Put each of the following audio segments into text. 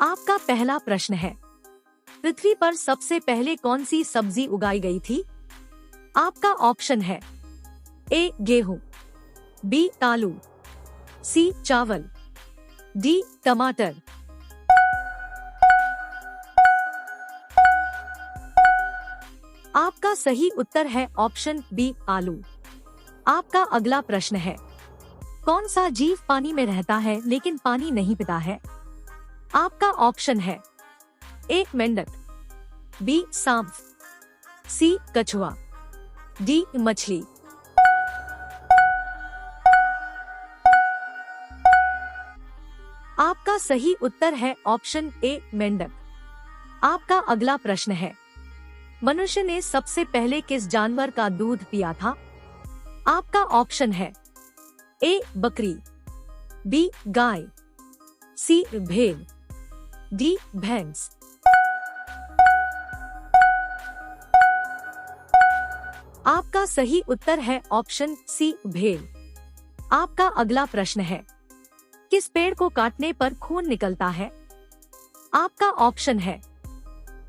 आपका पहला प्रश्न है, पृथ्वी पर सबसे पहले कौन सी सब्जी उगाई गई थी? आपका ऑप्शन है ए गेहूं, बी आलू, सी चावल, डी टमाटर। आपका सही उत्तर है ऑप्शन बी आलू। आपका अगला प्रश्न है, कौन सा जीव पानी में रहता है लेकिन पानी नहीं पीता है? आपका ऑप्शन है ए मेंढक, बी सांप, सी कछुआ, डी मछली। आपका सही उत्तर है ऑप्शन ए मेंढक। आपका अगला प्रश्न है, मनुष्य ने सबसे पहले किस जानवर का दूध पिया था? आपका ऑप्शन है ए बकरी, बी गाय, सी भेड़, डी भैंस। आपका सही उत्तर है ऑप्शन सी भेड़। आपका अगला प्रश्न है, किस पेड़ को काटने पर खून निकलता है? आपका ऑप्शन है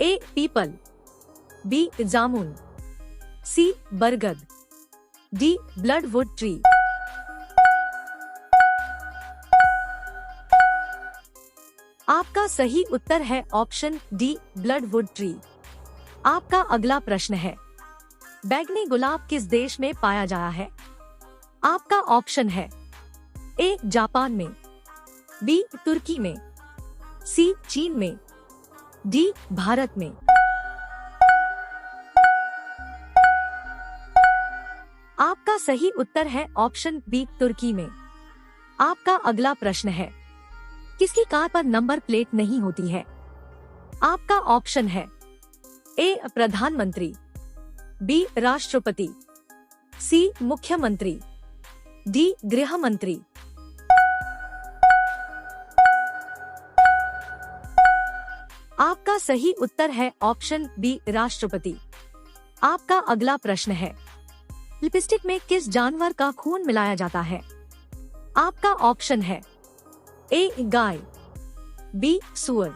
ए पीपल, बी जामुन, सी बरगद, डी ब्लडवुड ट्री। आपका सही उत्तर है ऑप्शन डी ब्लडवुड ट्री। आपका अगला प्रश्न है, बैंगनी गुलाब किस देश में पाया जाता है? आपका ऑप्शन है ए जापान में, बी तुर्की में, सी चीन में, डी भारत में। आपका सही उत्तर है ऑप्शन बी तुर्की में। आपका अगला प्रश्न है, किसकी कार पर नंबर प्लेट नहीं होती है? आपका ऑप्शन है ए प्रधानमंत्री, बी राष्ट्रपति, सी मुख्यमंत्री, डी गृह मंत्री। आपका सही उत्तर है ऑप्शन बी राष्ट्रपति। आपका अगला प्रश्न है, लिपस्टिक में किस जानवर का खून मिलाया जाता है? आपका ऑप्शन है ए गाय, बी सूअर,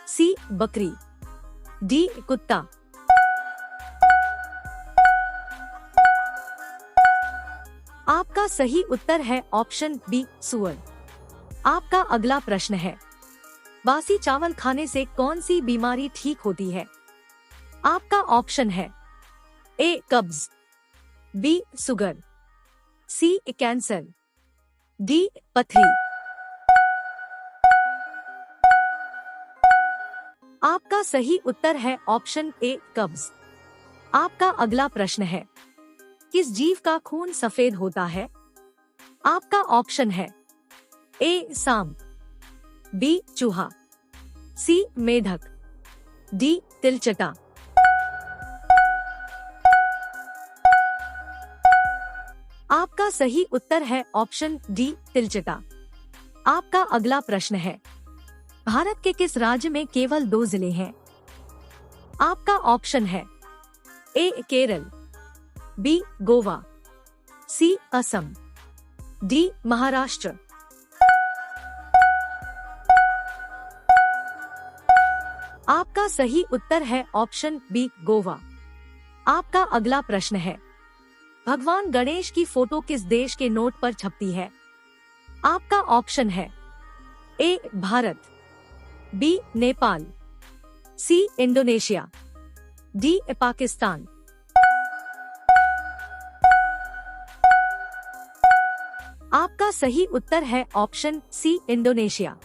सी बकरी, डी कुत्ता। आपका सही उत्तर है ऑप्शन बी सूअर। आपका अगला प्रश्न है, बासी चावल खाने से कौन सी बीमारी ठीक होती है? आपका ऑप्शन है ए कब्ज, बी शुगर, सी कैंसर, डी पथरी। आपका सही उत्तर है ऑप्शन ए कब्ज। आपका अगला प्रश्न है, किस जीव का खून सफेद होता है? आपका ऑप्शन है ए सांप, बी चूहा, सी मेढक, डी तिलचटा। आपका सही उत्तर है ऑप्शन डी तिलचटा। आपका अगला प्रश्न है, भारत के किस राज्य में केवल 2 जिले हैं? आपका ऑप्शन है ए केरल, बी गोवा, सी असम, डी महाराष्ट्र। आपका सही उत्तर है ऑप्शन बी गोवा। आपका अगला प्रश्न है, भगवान गणेश की फोटो किस देश के नोट पर छपती है? आपका ऑप्शन है A Bharat, B Nepal, C Indonesia, D Pakistan. आपका सही उत्तर है ऑप्शन सी इंडोनेशिया।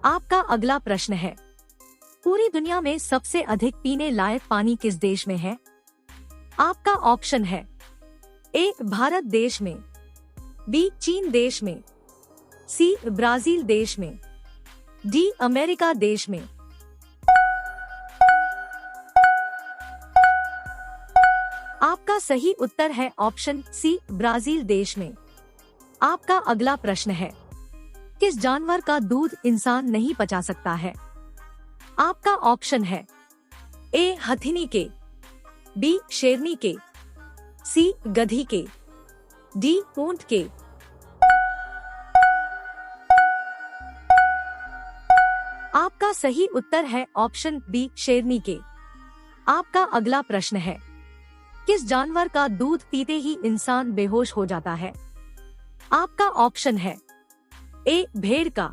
आपका अगला प्रश्न है, पूरी दुनिया में सबसे अधिक पीने लायक पानी किस देश में है? आपका ऑप्शन है ए भारत देश में, बी चीन देश में, सी ब्राजील देश में, डी अमेरिका देश में। आपका सही उत्तर है ऑप्शन सी ब्राजील देश में। आपका अगला प्रश्न है, किस जानवर का दूध इंसान नहीं पचा सकता है? आपका ऑप्शन है ए हथिनी के, बी शेरनी के, सी गधी के, डी ऊंट के। आपका सही उत्तर है ऑप्शन बी शेरनी के। आपका अगला प्रश्न है, किस जानवर का दूध पीते ही इंसान बेहोश हो जाता है? आपका ऑप्शन है ए भेड़ का,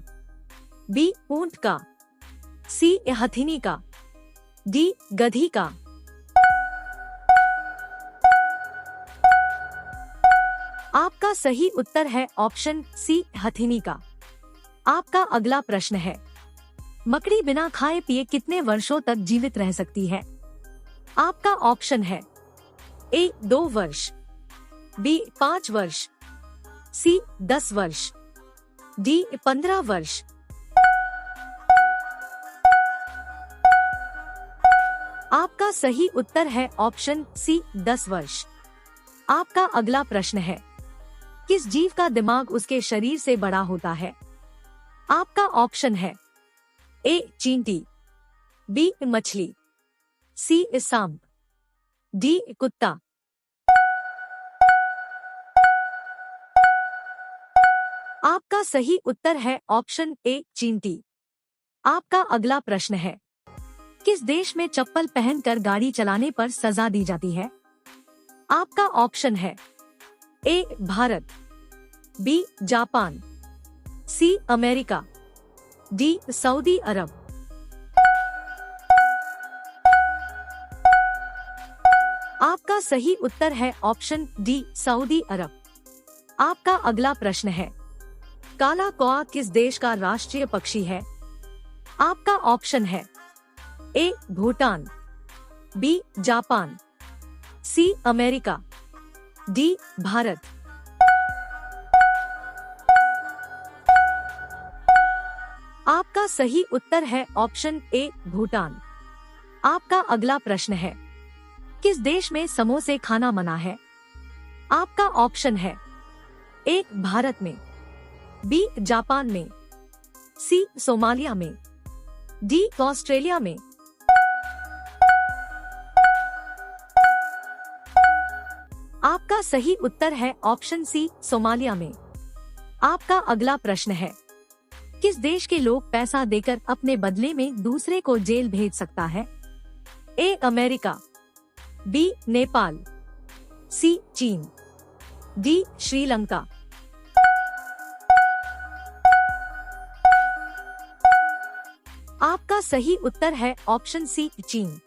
बी ऊंट का, सी हथिनी का, डी गधी का। आपका सही उत्तर है ऑप्शन सी हथिनी का। आपका अगला प्रश्न है, मकड़ी बिना खाए पिए कितने वर्षों तक जीवित रह सकती है? आपका ऑप्शन है ए 2 वर्ष, बी 5 वर्ष, सी 10 वर्ष, डी 15 वर्ष। आपका सही उत्तर है ऑप्शन सी 10 वर्ष। आपका अगला प्रश्न है, किस जीव का दिमाग उसके शरीर से बड़ा होता है? आपका ऑप्शन है ए चींटी, बी मछली, सी सांप, डी कुत्ता। आपका सही उत्तर है ऑप्शन ए चींटी। आपका अगला प्रश्न है, किस देश में चप्पल पहनकर गाड़ी चलाने पर सजा दी जाती है? आपका ऑप्शन है A Bharat, B Japan, C America, D Saudi Arab. आपका सही उत्तर है ऑप्शन डी सऊदी अरब। आपका अगला प्रश्न है, काला कौआ किस देश का राष्ट्रीय पक्षी है? आपका ऑप्शन है A Bhutan, B Japan, C America, D Bharat. आपका सही उत्तर है ऑप्शन ए भूटान। आपका अगला प्रश्न है, किस देश में समोसे खाना मना है? आपका ऑप्शन है ए भारत में, बी जापान में, सी सोमालिया में, डी ऑस्ट्रेलिया में। आपका सही उत्तर है ऑप्शन सी सोमालिया में। आपका अगला प्रश्न है, किस देश के लोग पैसा देकर अपने बदले में दूसरे को जेल भेज सकता है? ए अमेरिका, बी नेपाल, सी चीन, डी श्रीलंका। आपका सही उत्तर है ऑप्शन सी चीन।